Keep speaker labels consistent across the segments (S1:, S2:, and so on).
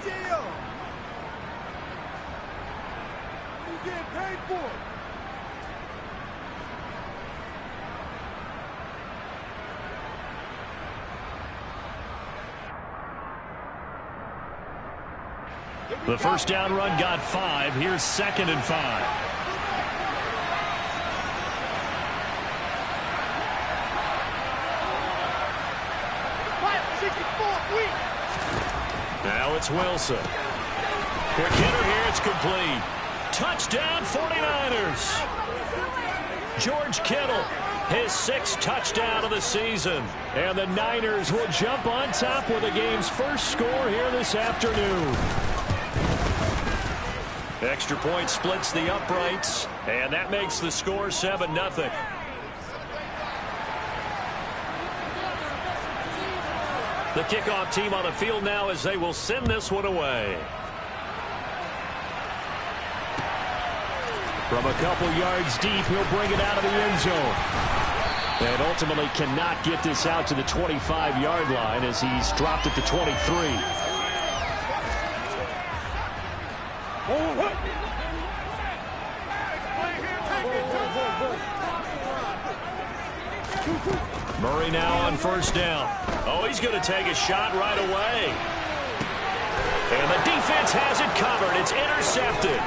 S1: deal. You getting paid for it.
S2: The first down run got 5. Here's 2nd and 5. Now it's Wilson. Quick hitter here. It's complete. Touchdown 49ers. George Kittle, his 6th touchdown of the season. And the Niners will jump on top with the game's first score here this afternoon. Extra point splits the uprights, and that makes the score 7-0. The kickoff team on the field now as they will send this one away. From a couple yards deep, he'll bring it out of the end zone. And ultimately cannot get this out to the 25-yard line as he's dropped at the 23. Murray now on first down. Oh, he's going to take a shot right away. And the defense has it covered. It's intercepted.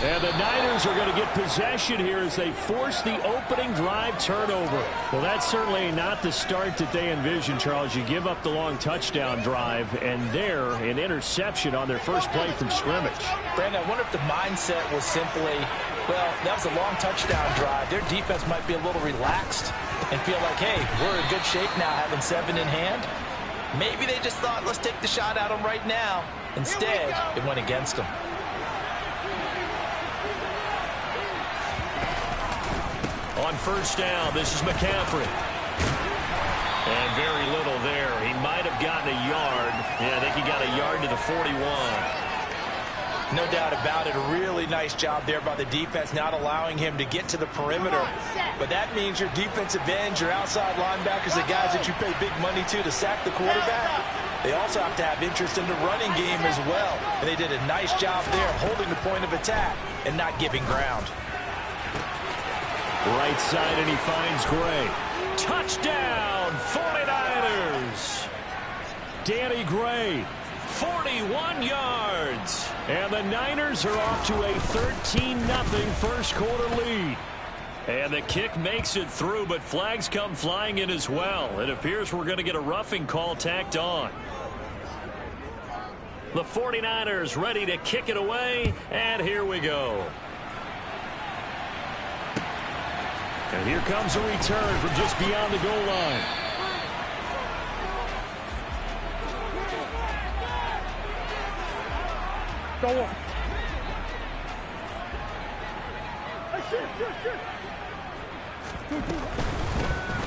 S2: And the Niners are going to get possession here as they force the opening drive turnover. Well, that's certainly not the start that they envisioned, Charles. You give up the long touchdown drive, and there, an interception on their first play from scrimmage.
S3: Brandon, I wonder if the mindset was simply, well, that was a long touchdown drive. Their defense might be a little relaxed and feel like, hey, we're in good shape now having 7 in hand. Maybe they just thought, let's take the shot at them right now. Instead, it went against them.
S2: On first down, this is McCaffrey. And very little there. He might have gotten a yard. Yeah, I think he got a yard to the 41.
S3: No doubt about it. A really nice job there by the defense, not allowing him to get to the perimeter. But that means your defensive ends, your outside linebackers, the guys that you pay big money to sack the quarterback, they also have to have interest in the running game as well. And they did a nice job there holding the point of attack and not giving ground.
S2: Right side, and he finds Gray. Touchdown, 49ers. Danny Gray, 41 yards. And the Niners are off to a 13-0 first quarter lead. And the kick makes it through, but flags come flying in as well. It appears we're going to get a roughing call tacked on. The 49ers ready to kick it away, and here we go. And here comes a return from just beyond the goal line.
S1: Go on.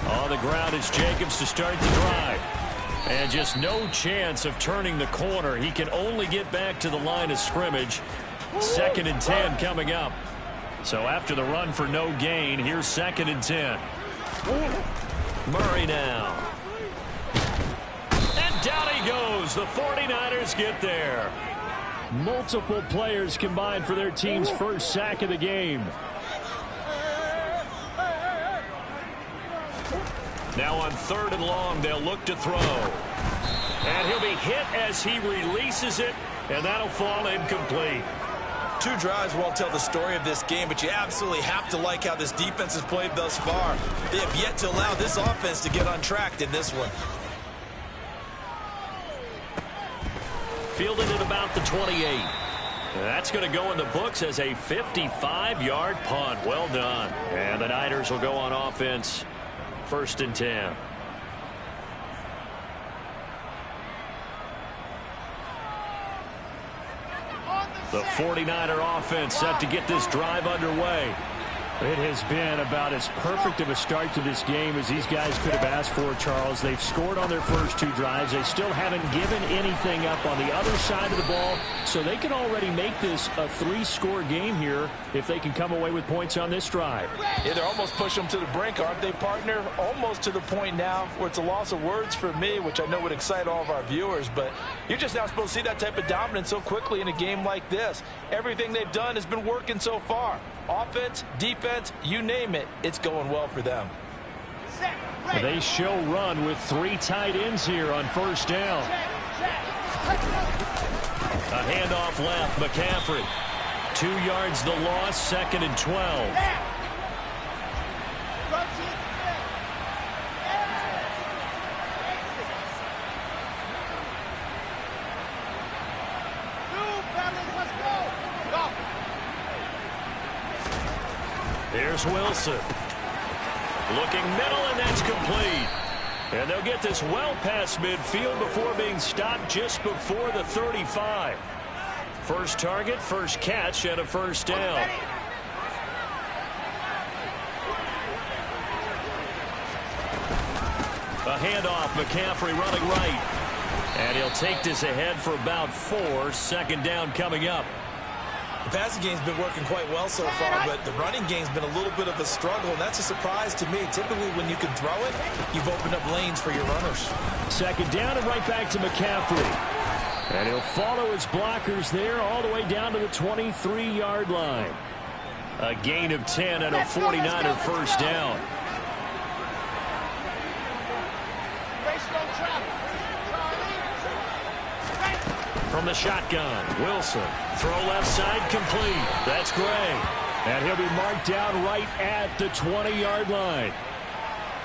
S2: On the ground, it's Jacobs to start the drive. And just no chance of turning the corner. He can only get back to the line of scrimmage. 2nd and 10 coming up. So after the run for no gain, here's 2nd and 10. Murray now. And down he goes. The 49ers get there. Multiple players combined for their team's first sack of the game. Now on 3rd and long, they'll look to throw. And he'll be hit as he releases it, and that'll fall incomplete.
S4: 2 drives won't tell the story of this game, but you absolutely have to like how this defense has played thus far. They have yet to allow this offense to get untracked in this one.
S2: Fielded at about the 28. That's going to go in the books as a 55-yard punt. Well done. And the Niners will go on offense. 1st and 10. The 49er offense set to get this drive underway. It has been about as perfect of a start to this game as these guys could have asked for, Charles. They've scored on their first 2 drives. They still haven't given anything up on the other side of the ball, so they can already make this a 3-score game here if they can come away with points on this drive.
S3: Yeah, they're almost pushing them to the brink, aren't they, partner? Almost to the point now where it's a loss of words for me, which I know would excite all of our viewers, but you're just not supposed to see that type of dominance so quickly in a game like this. Everything they've done has been working so far. Offense, defense, you name it, it's going well for them.
S2: They show run with 3 tight ends here on first down. A handoff left, McCaffrey. 2 yards the loss, 2nd and 12. Here's Wilson. Looking middle, and that's complete. And they'll get this well past midfield before being stopped just before the 35. First target, first catch, and a first down. A handoff, McCaffrey running right. And he'll take this ahead for about 4. 2nd down coming up.
S4: The passing game's been working quite well so far, but the running game's been a little bit of a struggle, and that's a surprise to me. Typically, when you can throw it, you've opened up lanes for your runners.
S2: 2nd down and right back to McCaffrey. And he'll follow his blockers there all the way down to the 23-yard line. A gain of 10 and a 49er first down. From the shotgun, Wilson. Throw left side, complete. That's Gray. And he'll be marked down right at the 20-yard line.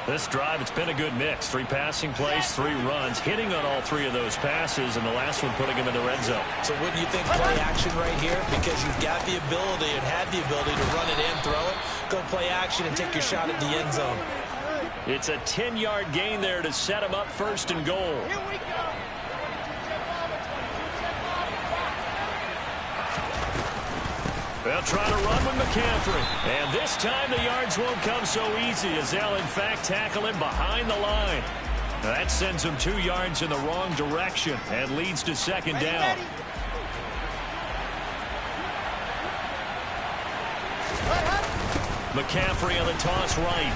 S2: This drive, it's been a good mix. 3 passing plays, 3 runs, hitting on all 3 of those passes, and the last one putting him in the red zone.
S4: So wouldn't you think play action right here? Because you've got the ability and had the ability to run it in, throw it, go play action, and take your shot at the end zone.
S2: It's a 10-yard gain there to set him up 1st and goal.
S1: Here we go.
S2: They'll try to run with McCaffrey. And this time the yards won't come so easy as they'll, in fact, tackle him behind the line. That sends him 2 yards in the wrong direction and leads to 2nd down. McCaffrey on the toss right.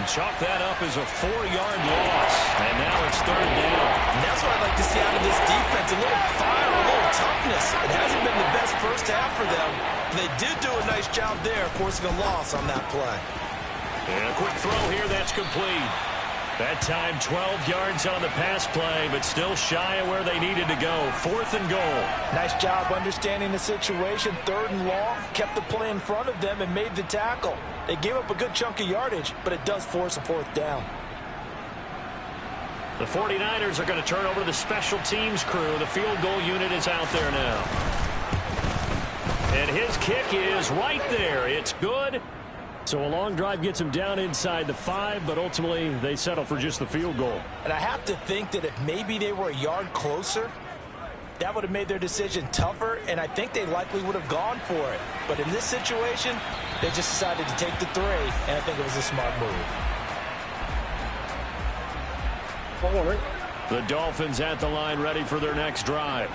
S2: Chalk that up as a 4-yard loss. And now it's 3rd down.
S4: And that's what I'd like to see out of this defense. A little fire, a little toughness. It hasn't been the best first half for them. They did do a nice job there, forcing a loss on that play.
S2: And a quick throw here, that's complete. That time 12 yards on the pass play, but still shy of where they needed to go. 4th and goal.
S3: Nice job understanding the situation. 3rd and long, kept the play in front of them and made the tackle. They gave up a good chunk of yardage, but it does force a 4th down.
S2: The 49ers are going to turn over to the special teams crew. The field goal unit is out there now. And his kick is right there. It's good. So a long drive gets him down inside the 5, but ultimately they settle for just the field goal.
S3: And I have to think that if maybe they were a yard closer, that would have made their decision tougher, and I think they likely would have gone for it. But in this situation, they just decided to take the 3, and I think it was a smart move.
S2: The Dolphins at the line ready for their next drive.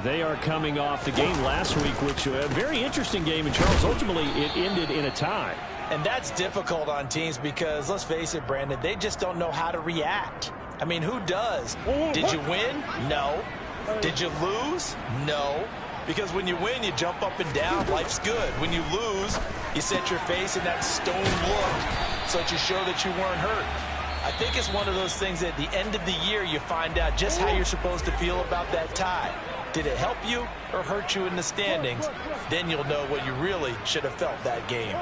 S2: They are coming off the game last week, which was a very interesting game, and Charles, ultimately it ended in a tie.
S3: And that's difficult on teams because, let's face it, Brandon, they just don't know how to react. I mean, who does? Did you win? No. Did you lose? No. Because when you win, you jump up and down. Life's good. When you lose, you set your face in that stone look so that you show that you weren't hurt. I think it's one of those things that at the end of the year you find out just how you're supposed to feel about that tie. Did it help you or hurt you in the standings? Then you'll know what you really should have felt that game.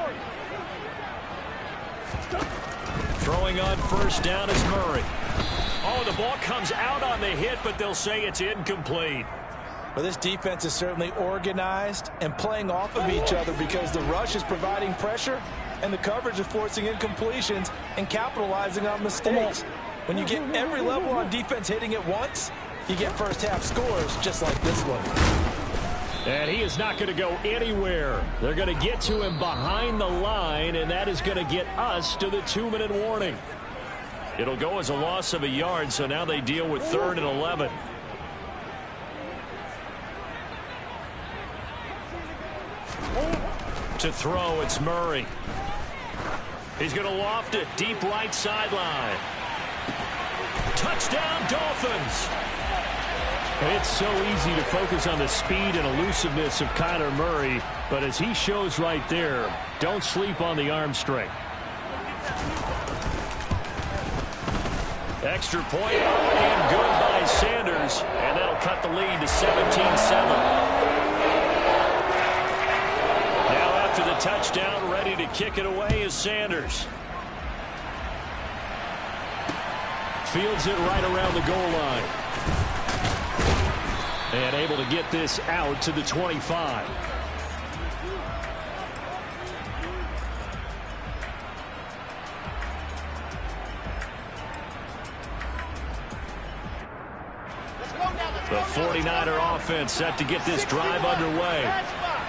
S2: Throwing on first down is Murray. Oh, the ball comes out on the hit, but they'll say it's incomplete.
S3: Well, this defense is certainly organized and playing off of each other because the rush is providing pressure and the coverage is forcing incompletions and capitalizing on mistakes. When you get every level on defense hitting at once, you get first half scores just like this one.
S2: And he is not going to go anywhere. They're going to get to him behind the line, and that is going to get us to the 2-minute warning. It'll go as a loss of a yard, so now they deal with 3rd and 11. To throw, it's Murray. He's going to loft it deep right sideline. Touchdown, Dolphins! It's so easy to focus on the speed and elusiveness of Kyler Murray, but as he shows right there, don't sleep on the arm strength. Extra point and good by Sanders, and that'll cut the lead to 17-7. Now after the touchdown, ready to kick it away is Sanders. Fields it right around the goal line. And able to get this out to the 25. The 49er offense set to get this drive underway.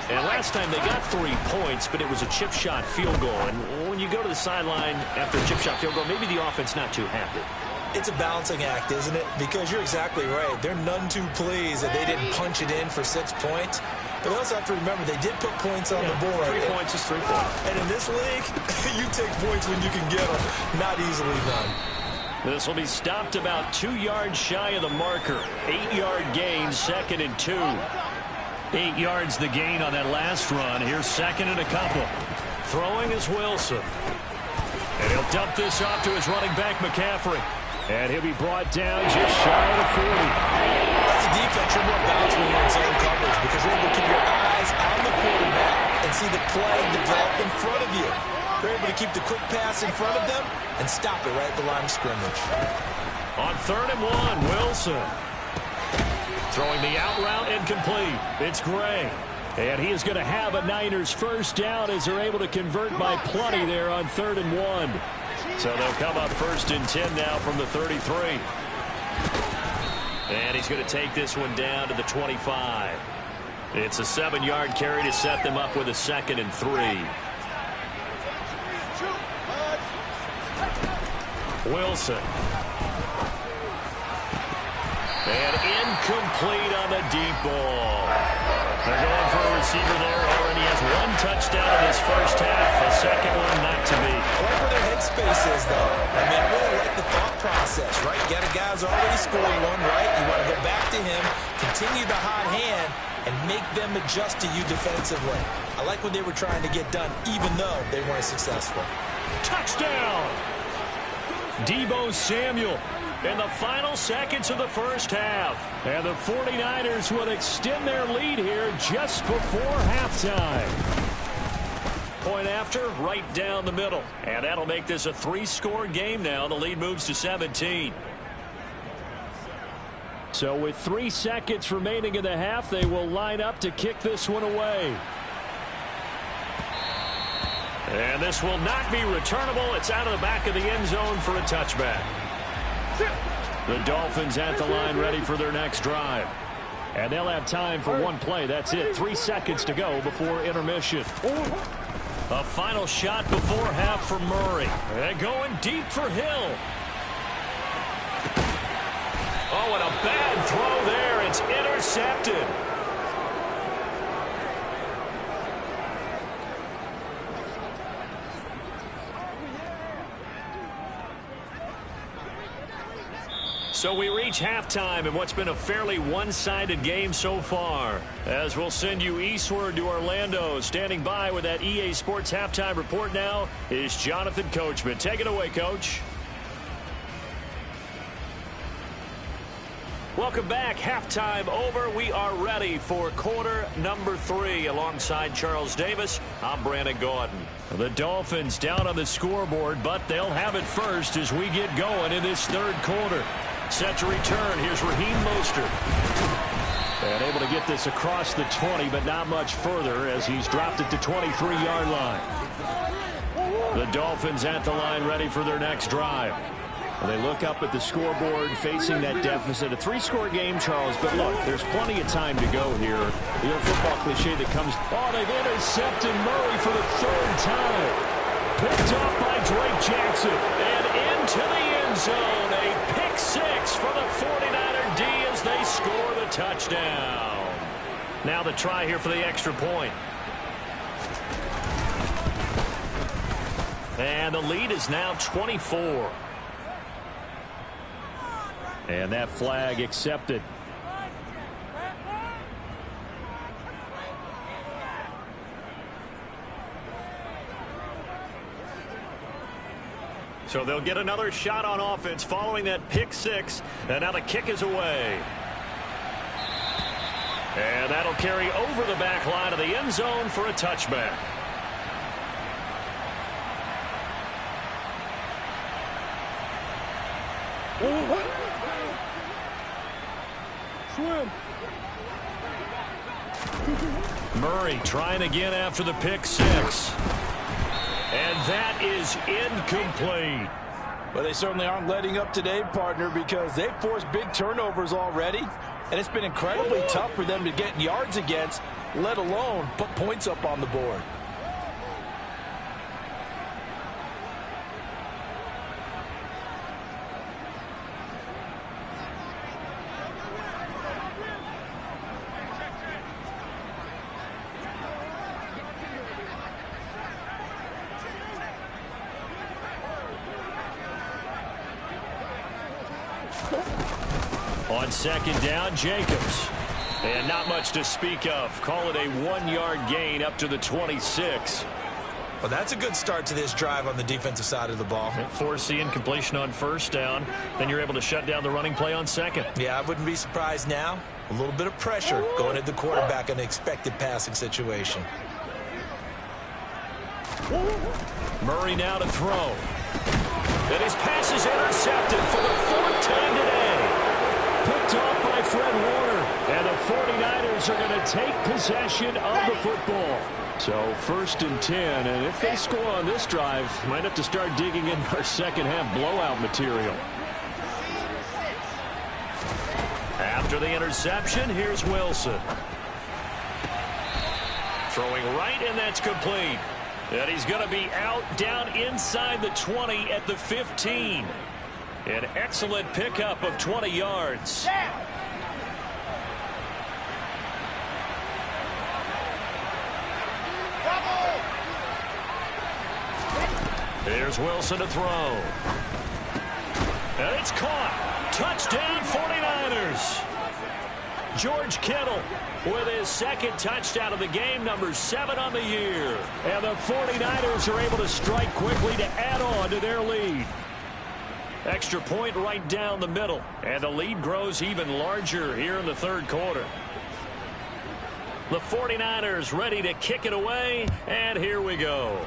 S2: And last time they got 3 points, but it was a chip shot field goal. And when you go to the sideline after a chip shot field goal, maybe the offense not too happy.
S3: It's a balancing act, isn't it? Because you're exactly right. They're none too pleased that they didn't punch it in for 6 points. But they also have to remember they did put points on the board.
S2: 3 points is 3 points.
S3: And in this league, you take points when you can get them. Not easily done.
S2: This will be stopped about 2 yards shy of the marker. 8-yard gain, 2nd and 2. 8 yards the gain on that last run. Here's 2nd and a couple. Throwing is Wilson. And he'll dump this off to his running back, McCaffrey. And he'll be brought down just shy of the 40.
S3: As a defense, you're more balanced when you're in zone coverage because you're able to keep your eyes on the quarterback and see the play develop in front of you. You're able to keep the quick pass in front of them and stop it right at the line of scrimmage.
S2: On 3rd and 1, Wilson. Throwing the out route incomplete. It's Gray. And he is going to have a Niners first down as they're able to convert by plenty there on 3rd and 1. So they'll come up 1st and 10 now from the 33. And he's going to take this one down to the 25. It's a 7-yard carry to set them up with a 2nd and 3. Wilson. And incomplete on the deep ball. They're going for a receiver there. Already has 1 touchdown in his first half. A second one not to be.
S3: I like where their headspace is, though. I mean, I really like the thought process, right? You got a guy who's already scored 1, right? You want to go back to him, continue the hot hand, and make them adjust to you defensively. I like what they were trying to get done, even though they weren't successful.
S2: Touchdown! Deebo Samuel in the final seconds of the first half. And the 49ers would extend their lead here just before halftime. Point after, right down the middle. And that'll make this a 3-score game now. The lead moves to 17. So with 3 seconds remaining in the half, they will line up to kick this one away. And this will not be returnable. It's out of the back of the end zone for a touchback. The Dolphins at the line ready for their next drive. And they'll have time for 1 play. That's it. 3 seconds to go before intermission. A final shot before half for Murray. And going deep for Hill. Oh, and a bad throw there. It's intercepted. So we reach halftime in what's been a fairly one-sided game so far. As we'll send you eastward to Orlando. Standing by with that EA Sports halftime report now is Jonathan Coachman. Take it away, Coach. Welcome back. Halftime over. We are ready for quarter number 3. Alongside Charles Davis, I'm Brandon Gordon. The Dolphins down on the scoreboard, but they'll have it first as we get going in this 3rd quarter. Set to return. Here's Raheem Mostert. And able to get this across the 20, but not much further as he's dropped it to 23-yard line. The Dolphins at the line ready for their next drive. They look up at the scoreboard facing that deficit. A 3-score game, Charles, but look, there's plenty of time to go here. The old football cliche that comes, oh, they've intercepted Murray for the 3rd time. Picked off by Drake Jackson and into the end zone. A pick 6 for the 49er D as they score the touchdown. Now the try here for the extra point. And the lead is now 24. And that flag accepted. So they'll get another shot on offense following that pick 6. And now the kick is away. And that'll carry over the back line of the end zone for a touchback.
S1: Swim.
S2: Murray trying again after the pick 6. And that is incomplete.
S3: Well, they certainly aren't letting up today, partner, because they've forced big turnovers already. And it's been incredibly tough for them to get yards against, let alone put points up on the board.
S2: On 2nd down, Jacobs. And not much to speak of. Call it a 1-yard gain up to the 26.
S4: Well, that's a good start to this drive on the defensive side of the ball.
S2: Force the incompletion on 1st down. Then you're able to shut down the running play on 2nd.
S4: Yeah, I wouldn't be surprised now. A little bit of pressure going at the quarterback in an expected passing situation.
S2: Murray now to throw. And his pass is intercepted for the 4th time today. Picked off by Fred Warner. And the 49ers are going to take possession of the football. So 1st and 10. And if they score on this drive, might have to start digging in our second-half blowout material. After the interception, here's Wilson. Throwing right, and that's complete. And he's going to be out down inside the 20 at the 15. An excellent pickup of 20 yards. Here's Wilson to throw. And it's caught. Touchdown 49ers. George Kittle with his 2nd touchdown of the game, number 7 on the year. And the 49ers are able to strike quickly to add on to their lead. Extra point right down the middle. And the lead grows even larger here in the 3rd quarter. The 49ers ready to kick it away. And here we go.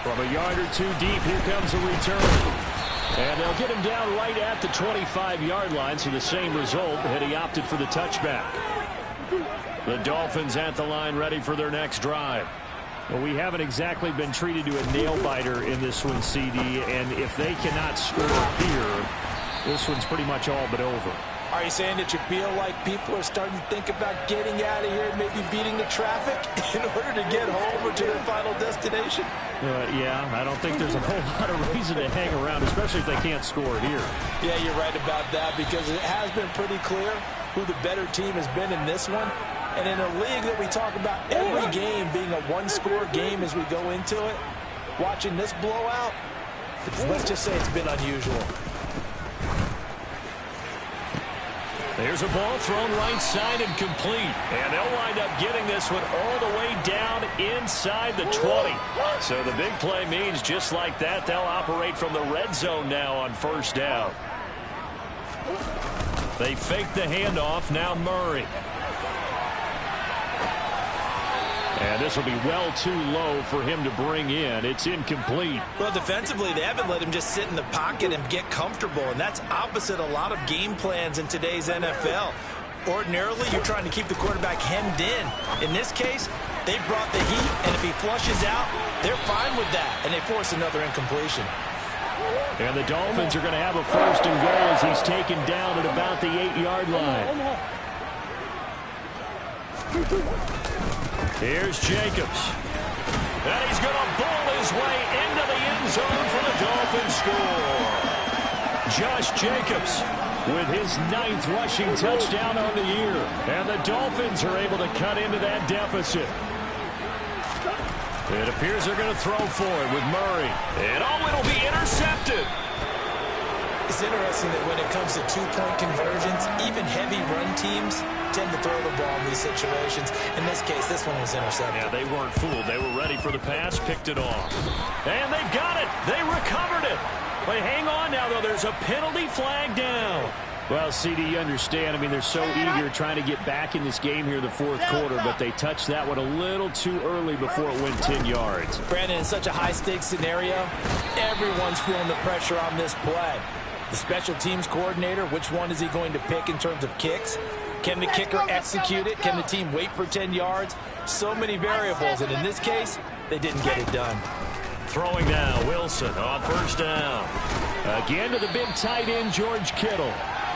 S2: From a yard or 2 deep, here comes a return. And they'll get him down right at the 25-yard line, so the same result, and he opted for the touchback. The Dolphins at the line ready for their next drive. Well, we haven't exactly been treated to a nail-biter in this one, CD, and if they cannot score here, this one's pretty much all but over.
S3: Are you saying that you feel like people are starting to think about getting out of here and maybe beating the traffic in order to get home or to their final destination?
S2: Yeah, I don't think there's a whole lot of reason to hang around, especially if they can't score here.
S3: Yeah, you're right about that, because it has been pretty clear who the better team has been in this one. And in a league that we talk about every game being a 1-score game as we go into it, watching this blowout, let's just say it's been unusual.
S2: There's a ball thrown right side and complete. And they'll wind up getting this one all the way down inside the 20. So the big play means just like that, they'll operate from the red zone now on 1st down. They fake the handoff. Now Murray. And this will be well too low for him to bring in. It's incomplete.
S4: Well, defensively, they haven't let him just sit in the pocket and get comfortable, and that's opposite a lot of game plans in today's NFL. Ordinarily, you're trying to keep the quarterback hemmed in. In this case,
S3: They brought the heat, and if he flushes out, they're fine with that, and they force another incompletion.
S2: And the Dolphins are going to have a 1st and goal as he's taken down at about the 8-yard line. Here's Jacobs. And he's going to bowl his way into the end zone for the Dolphins score. Josh Jacobs with his 9th rushing touchdown on the year. And the Dolphins are able to cut into that deficit. It appears they're going to throw for it with Murray. And it'll be intercepted.
S3: It's interesting that when it comes to two-point conversions, even heavy run teams tend to throw the ball in these situations. In this case, this one was intercepted.
S2: Yeah, they weren't fooled. They were ready for the pass, picked it off. And they've got it. They recovered it. But hang on now, though. There's a penalty flag down. Well, CD, you understand. I mean, they're so eager trying to get back in this game here in the 4th quarter, but they touched that one a little too early before it went 10 yards.
S3: Brandon, in such a high-stakes scenario, everyone's feeling the pressure on this play. The special teams coordinator, which one is he going to pick in terms of kicks? Can the kicker execute it? Can the team wait for 10 yards? So many variables, and in this case, they didn't get it done.
S2: Throwing now, Wilson on 1st down. Again to the big tight end, George Kittle.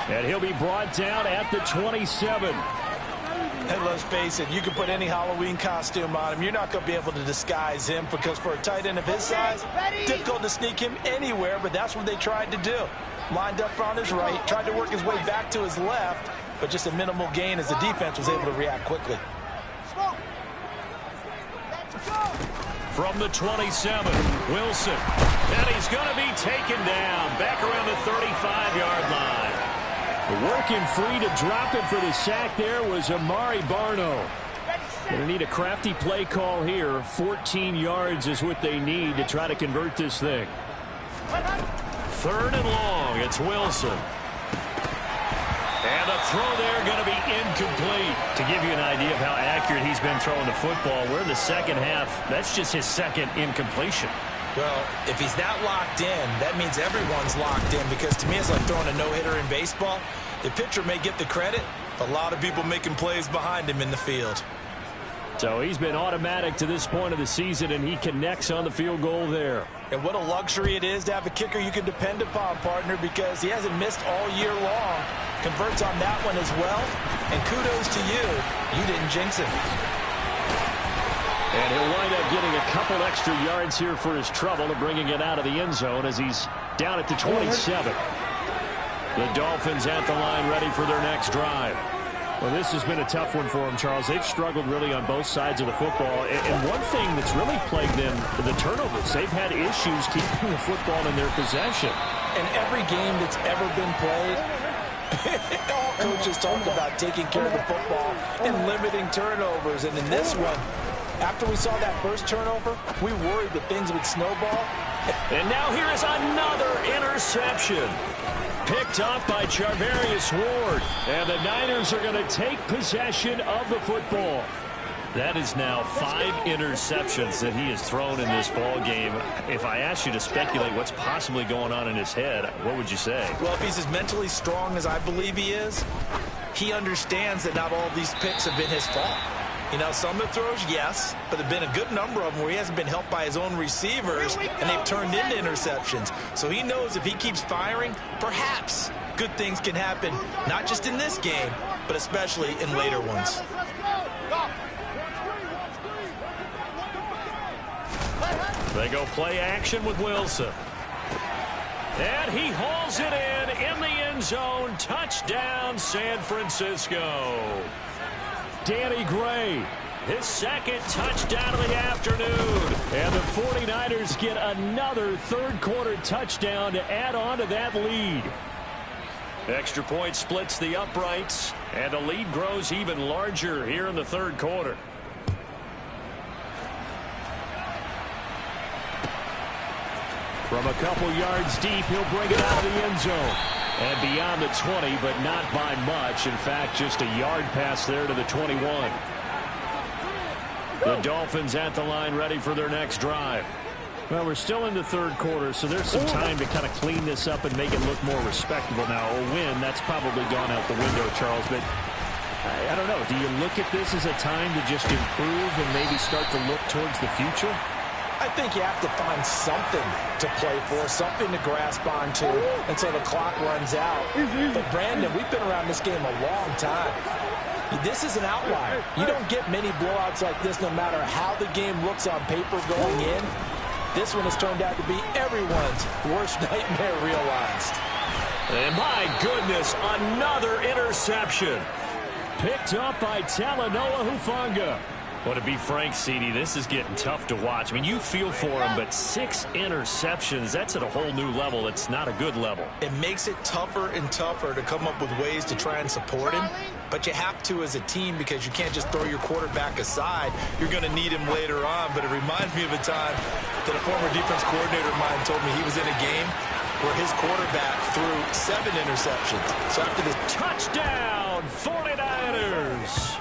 S2: And he'll be brought down at the 27.
S3: And let's face it, you can put any Halloween costume on him. You're not going to be able to disguise him because for a tight end of his size, difficult to sneak him anywhere, but that's what they tried to do. Lined up on his right, tried to work his way back to his left, but just a minimal gain as the defense was able to react quickly.
S2: From the 27, Wilson. And he's going to be taken down back around the 35-yard line. Working free to drop him for the sack there was Amari Barno. Going to need a crafty play call here. 14 yards is what they need to try to convert this thing. 3rd and long. It's Wilson. And the throw there going to be incomplete. To give you an idea of how accurate he's been throwing the football, we're in the 2nd half. That's just his 2nd incompletion.
S3: Well, if he's that locked in, that means everyone's locked in, because to me it's like throwing a no-hitter in baseball. The pitcher may get the credit, a lot of people making plays behind him in the field.
S2: So he's been automatic to this point of the season, and he connects on the field goal there.
S3: And what a luxury it is to have a kicker you can depend upon, partner, because he hasn't missed all year long. Converts on that one as well, and kudos to you. You didn't jinx him.
S2: And he'll wind up getting a couple extra yards here for his trouble of bringing it out of the end zone as he's down at the 27. The Dolphins at the line ready for their next drive. Well, this has been a tough one for them, Charles. They've struggled really on both sides of the football. And one thing that's really plagued them, the turnovers. They've had issues keeping the football in their possession.
S3: In every game that's ever been played, all coaches talk about taking care of the football and limiting turnovers. And in this one, after we saw that first turnover, we worried that things would snowball.
S2: And now here is another interception. Picked up by Charvarius Ward. And the Niners are going to take possession of the football. That is now 5 interceptions that he has thrown in this ball game. If I asked you to speculate what's possibly going on in his head, what would you say?
S3: Well, if he's as mentally strong as I believe he is, he understands that not all of these picks have been his fault. You know, some of the throws, yes, but there have been a good number of them where he hasn't been helped by his own receivers, and they've turned into interceptions. So he knows if he keeps firing, perhaps good things can happen, not just in this game, but especially in later ones.
S2: They go play action with Wilson. And he hauls it in the end zone. Touchdown, San Francisco. Danny Gray, his 2nd touchdown of the afternoon. And the 49ers get another third-quarter touchdown to add on to that lead. Extra point splits the uprights, and the lead grows even larger here in the third quarter. From a couple yards deep, he'll bring it out of the end zone. And beyond the 20, but not by much. In fact, just a yard pass there to the 21. The Dolphins at the line ready for their next drive. Well, we're still in the third quarter, so there's some time to kind of clean this up and make it look more respectable. Now, a win, that's probably gone out the window, Charles, but I don't know. Do you look at this as a time to just improve and maybe start to look towards the future?
S3: I think you have to find something to play for, something to grasp onto until the clock runs out. But, Brandon, we've been around this game a long time. This is an outlier. You don't get many blowouts like this no matter how the game looks on paper going in. This one has turned out to be everyone's worst nightmare realized.
S2: And my goodness, another interception. Picked up by Talanoa Hufanga. Well, to be frank, CD, this is getting tough to watch. I mean, you feel for him, but 6 interceptions, that's at a whole new level. It's not a good level.
S4: It makes it tougher and tougher to come up with ways to try and support him. But you have to as a team because you can't just throw your quarterback aside. You're going to need him later on. But it reminds me of a time that a former defense coordinator of mine told me he was in a game where his quarterback threw 7 interceptions. So after this
S2: touchdown, 49ers.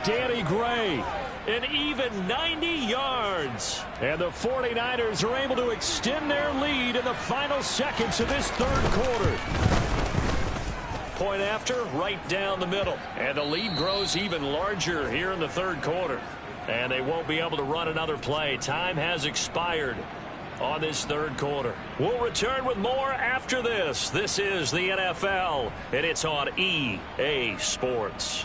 S2: Danny Gray, an even 90 yards. And the 49ers are able to extend their lead in the final seconds of this third quarter. Point after, right down the middle. And the lead grows even larger here in the third quarter. And they won't be able to run another play. Time has expired on this third quarter. We'll return with more after this. This is the NFL, and it's on EA Sports.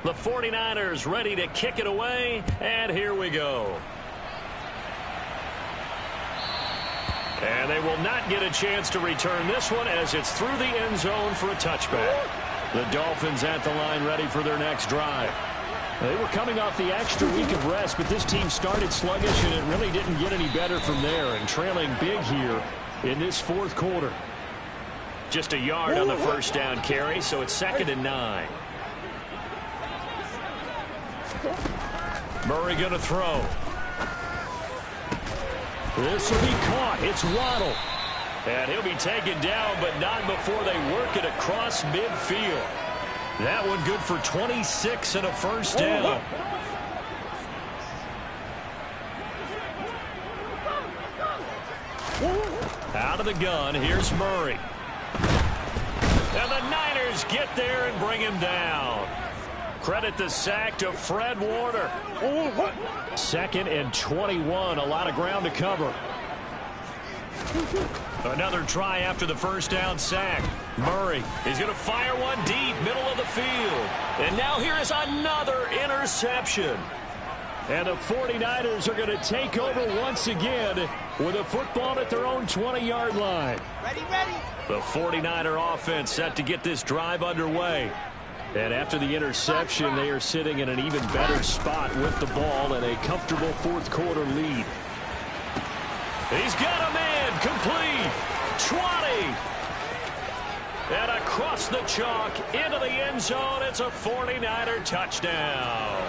S2: The 49ers ready to kick it away, and here we go. And they will not get a chance to return this one as it's through the end zone for a touchback. The Dolphins at the line ready for their next drive. They were coming off the extra week of rest, but this team started sluggish, and it really didn't get any better from there, and trailing big here in this fourth quarter. Just a yard on the first down carry, so it's 2nd and 9. Murray going to throw. This will be caught. It's Waddle. And he'll be taken down, but not before they work it across midfield. That one good for 26 and a first down. Out of the gun, here's Murray. And the Niners get there and bring him down. Credit the sack to Fred Warner. 2nd and 21. A lot of ground to cover. Another try after the first down sack. Murray is going to fire one deep, middle of the field. And now here is another interception. And the 49ers are going to take over once again with a football at their own 20-yard line.
S5: Ready.
S2: The 49er offense set to get this drive underway. And after the interception, they are sitting in an even better spot with the ball and a comfortable fourth quarter lead. He's got a man complete. 20. And across the chalk into the end zone. It's a 49er touchdown.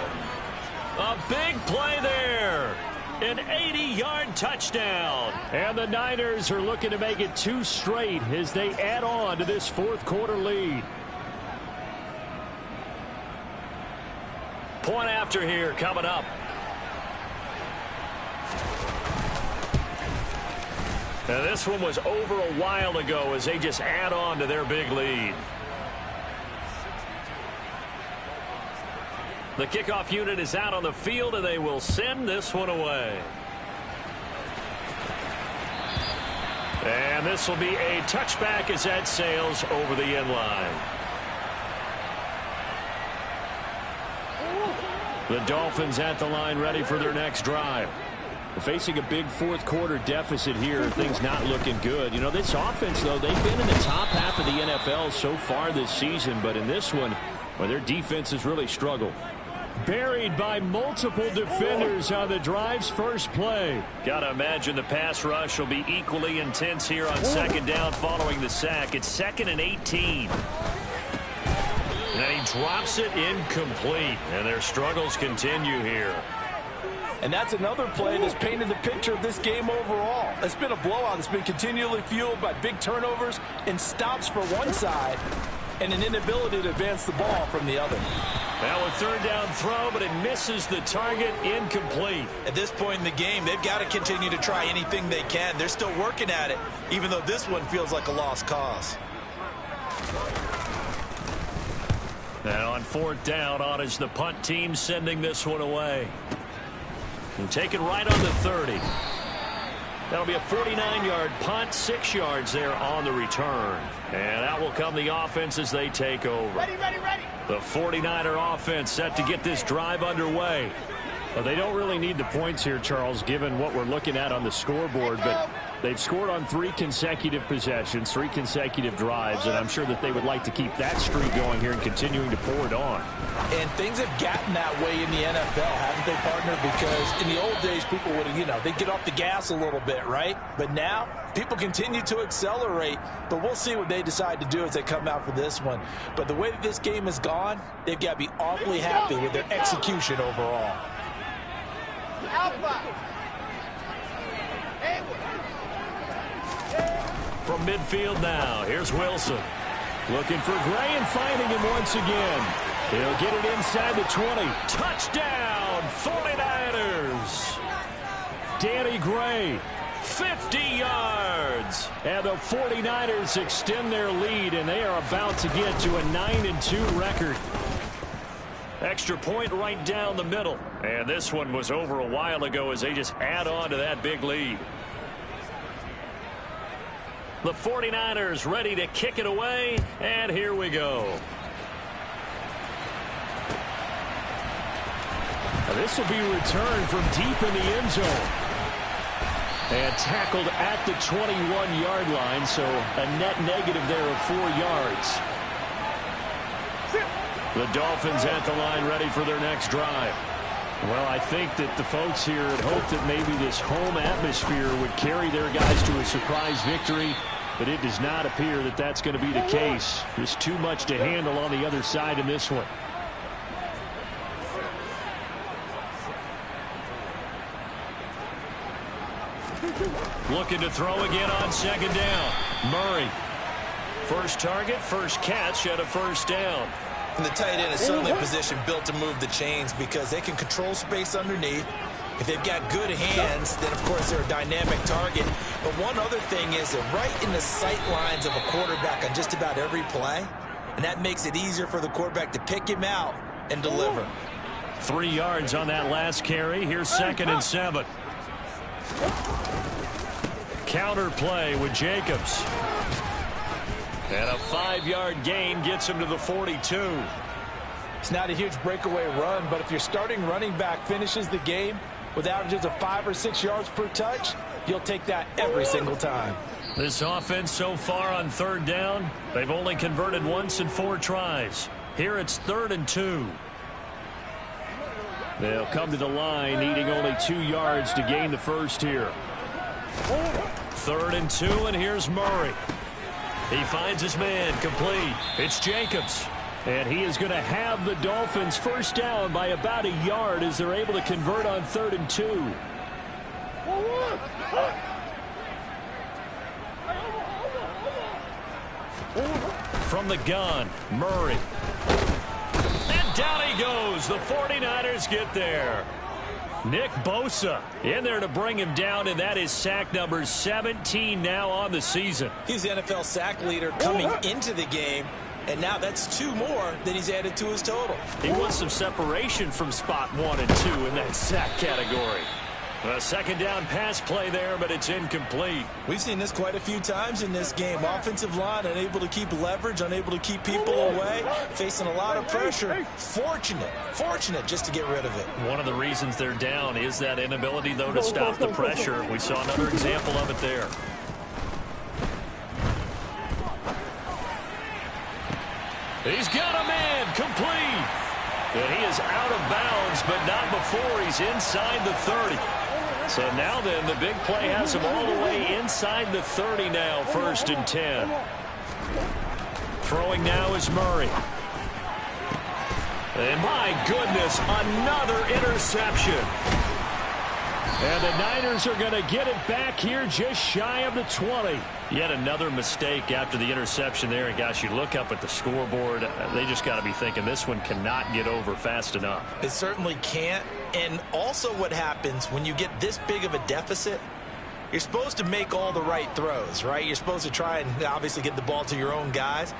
S2: A big play there. An 80-yard touchdown. And the Niners are looking to make it 2 straight as they add on to this fourth quarter lead. Point after here coming up. Now this one was over a while ago as they just add on to their big lead. The kickoff unit is out on the field, and they will send this one away. And this will be a touchback as that sails over the end line. The Dolphins at the line ready for their next drive. Facing a big fourth quarter deficit here, things not looking good. You know, this offense, though, they've been in the top half of the NFL so far this season, but in this one, well, their defense has really struggled. Buried by multiple defenders on the drive's first play. Gotta imagine the pass rush will be equally intense here on second down following the sack. It's 2nd and 18. And he drops it incomplete, and their struggles continue here.
S3: And that's another play that's painted the picture of this game overall. It's been a blowout. It's been continually fueled by big turnovers and stops for one side and an inability to advance the ball from the other.
S2: Now a third down throw, but it misses the target, incomplete.
S4: At this point in the game, they've got to continue to try anything they can. They're still working at it, even though this one feels like a lost cause.
S2: And on fourth down, on is the punt team sending this one away. And taken right on the 30. That'll be a 49-yard punt, 6 yards there on the return. And out will come the offense as they take over.
S1: Ready.
S2: The 49er offense set to get this drive underway. Well, they don't really need the points here, Charles, given what we're looking at on the scoreboard. But they've scored on 3 consecutive possessions, 3 consecutive drives, and I'm sure that they would like to keep that streak going here and continuing to pour it on.
S3: And things have gotten that way in the NFL, haven't they, partner? Because in the old days, people would, they'd get off the gas a little bit, right? But now, people continue to accelerate. But we'll see what they decide to do as they come out for this one. But the way that this game has gone, they've got to be awfully happy with their execution overall.
S2: From midfield now, here's Wilson. Looking for Gray and finding him once again. He'll get it inside the 20. Touchdown, 49ers. Danny Gray, 50 yards. And the 49ers extend their lead, and they are about to get to a 9-2 record. Extra point right down the middle. And this one was over a while ago as they just add on to that big lead. The 49ers ready to kick it away, and here we go. Now this will be returned from deep in the end zone. And tackled at the 21-yard line, so a net negative there of 4 yards. The Dolphins at the line ready for their next drive. Well, I think that the folks here had hoped that maybe this home atmosphere would carry their guys to a surprise victory, but it does not appear that that's going to be the case. There's too much to handle on the other side in this one. Looking to throw again on second down. Murray. First target, first catch at a first down.
S4: And the tight end is certainly a position built to move the chains because they can control space underneath. If they've got good hands, then, of course, they're a dynamic target. But one other thing is they're right in the sight lines of a quarterback on just about every play, and that makes it easier for the quarterback to pick him out and deliver.
S2: 3 yards on that last carry. Here's 2nd and 7. Counter play with Jacobs. And a 5-yard gain gets him to the 42.
S3: It's not a huge breakaway run, but if your starting running back finishes the game with averages of 5 or 6 yards per touch, you'll take that every single time.
S2: This offense so far on third down, they've only converted once in 4 tries. Here it's 3rd and 2. They'll come to the line, needing only 2 yards to gain the first here. 3rd and 2, and here's Murray. He finds his man, complete. It's Jacobs. And he is going to have the Dolphins first down by about a yard as they're able to convert on 3rd and 2. From the gun, Murray. And down he goes. The 49ers get there. Nick Bosa in there to bring him down, and that is sack number 17 now on the season.
S4: He's the NFL sack leader coming into the game, and now that's 2 more that he's added to his total.
S2: He wants some separation from spot 1 and 2 in that sack category. A second down pass play there, but it's incomplete.
S4: We've seen this quite a few times in this game. Offensive line unable to keep leverage, unable to keep people away, facing a lot of pressure. Fortunate just to get rid of it.
S2: One of the reasons they're down is that inability, though, to stop the pressure. We saw another example of it there. He's got a man, complete. And he is out of bounds, but not before he's inside the 30. So now then, the big play has him all the way inside the 30 now, 1st and 10. Throwing now is Murray. And my goodness, another interception. And the Niners are going to get it back here just shy of the 20. Yet another mistake after the interception there. And, gosh, you look up at the scoreboard. They just got to be thinking this one cannot get over fast enough.
S4: It certainly can't. And also what happens when you get this big of a deficit, you're supposed to make all the right throws, right? You're supposed to try and obviously get the ball to your own guys.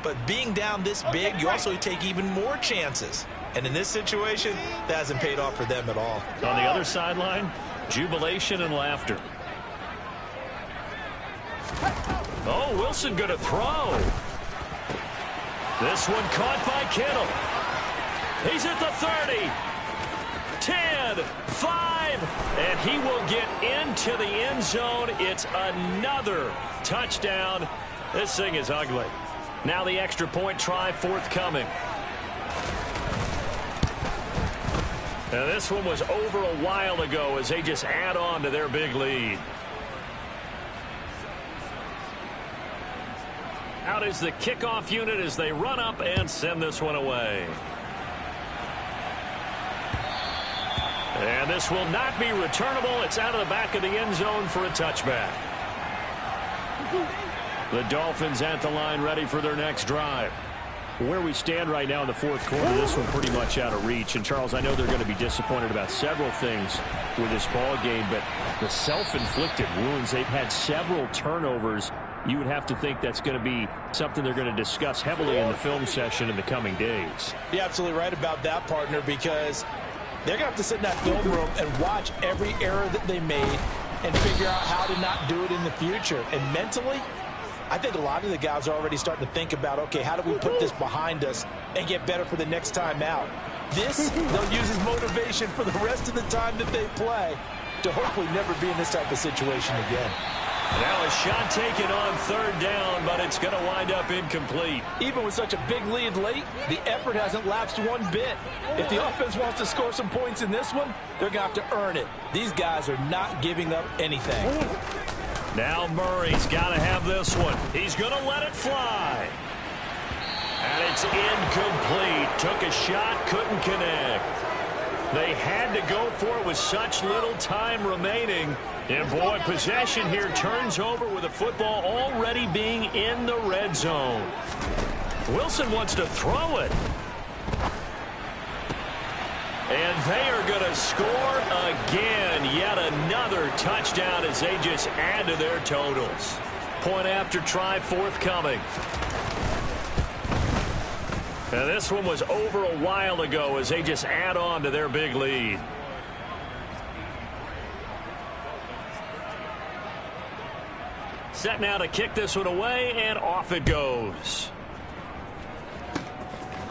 S4: But being down this big, you also take even more chances. And in this situation, that hasn't paid off for them at all.
S2: On the other sideline, jubilation and laughter. Oh, Wilson going to throw. This one caught by Kittle. He's at the 30. 10, 5, and he will get into the end zone. It's another touchdown. This thing is ugly. Now the extra point try forthcoming. Now this one was over a while ago as they just add on to their big lead. Out is the kickoff unit as they run up and send this one away. And this will not be returnable. It's out of the back of the end zone for a touchback. The Dolphins at the line ready for their next drive. Where we stand right now in the fourth quarter, this one pretty much out of reach. And, Charles, I know they're going to be disappointed about several things with this ball game, but the self-inflicted wounds, they've had several turnovers. You would have to think that's going to be something they're going to discuss heavily in the film session in the coming days.
S3: You're absolutely right about that, partner, because they're going to have to sit in that film room and watch every error that they made and figure out how to not do it in the future. And mentally, I think a lot of the guys are already starting to think about, okay, how do we put this behind us and get better for the next time out? This, they'll use as motivation for the rest of the time that they play to hopefully never be in this type of situation again.
S2: Now a shot taken on third down, but it's going to wind up incomplete.
S3: Even with such a big lead late, the effort hasn't lapsed one bit. If the offense wants to score some points in this one, they're going to have to earn it. These guys are not giving up anything.
S2: Now Murray's got to have this one. He's going to let it fly. And it's incomplete. Took a shot, couldn't connect. They had to go for it with such little time remaining. And, boy, possession here turns over with the football already being in the red zone. Wilson wants to throw it. And they are going to score again. Yet another touchdown as they just add to their totals. Point after try forthcoming. And this one was over a while ago as they just add on to their big lead. Set now to kick this one away, and off it goes.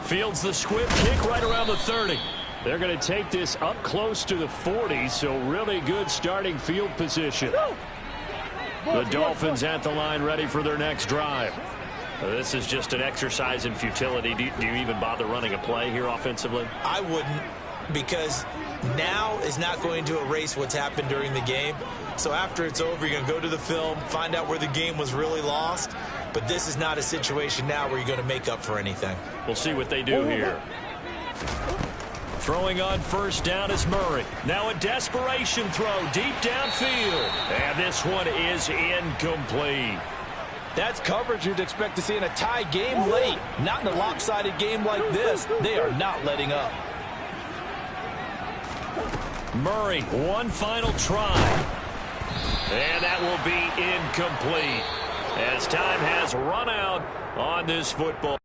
S2: Fields the squib kick right around the 30. They're going to take this up close to the 40, so really good starting field position. The Dolphins at the line ready for their next drive. This is just an exercise in futility. Do you even bother running a play here offensively?
S4: I wouldn't, because now is not going to erase what's happened during the game. So after it's over, you're going to go to the film, find out where the game was really lost. But this is not a situation now where you're going to make up for anything.
S2: We'll see what they do here. Throwing on first down is Murray. Now a desperation throw deep downfield. And this one is incomplete.
S3: That's coverage you'd expect to see in a tie game late. Not in a lopsided game like this. They are not letting up.
S2: Murray, one final try. And that will be incomplete as time has run out on this football.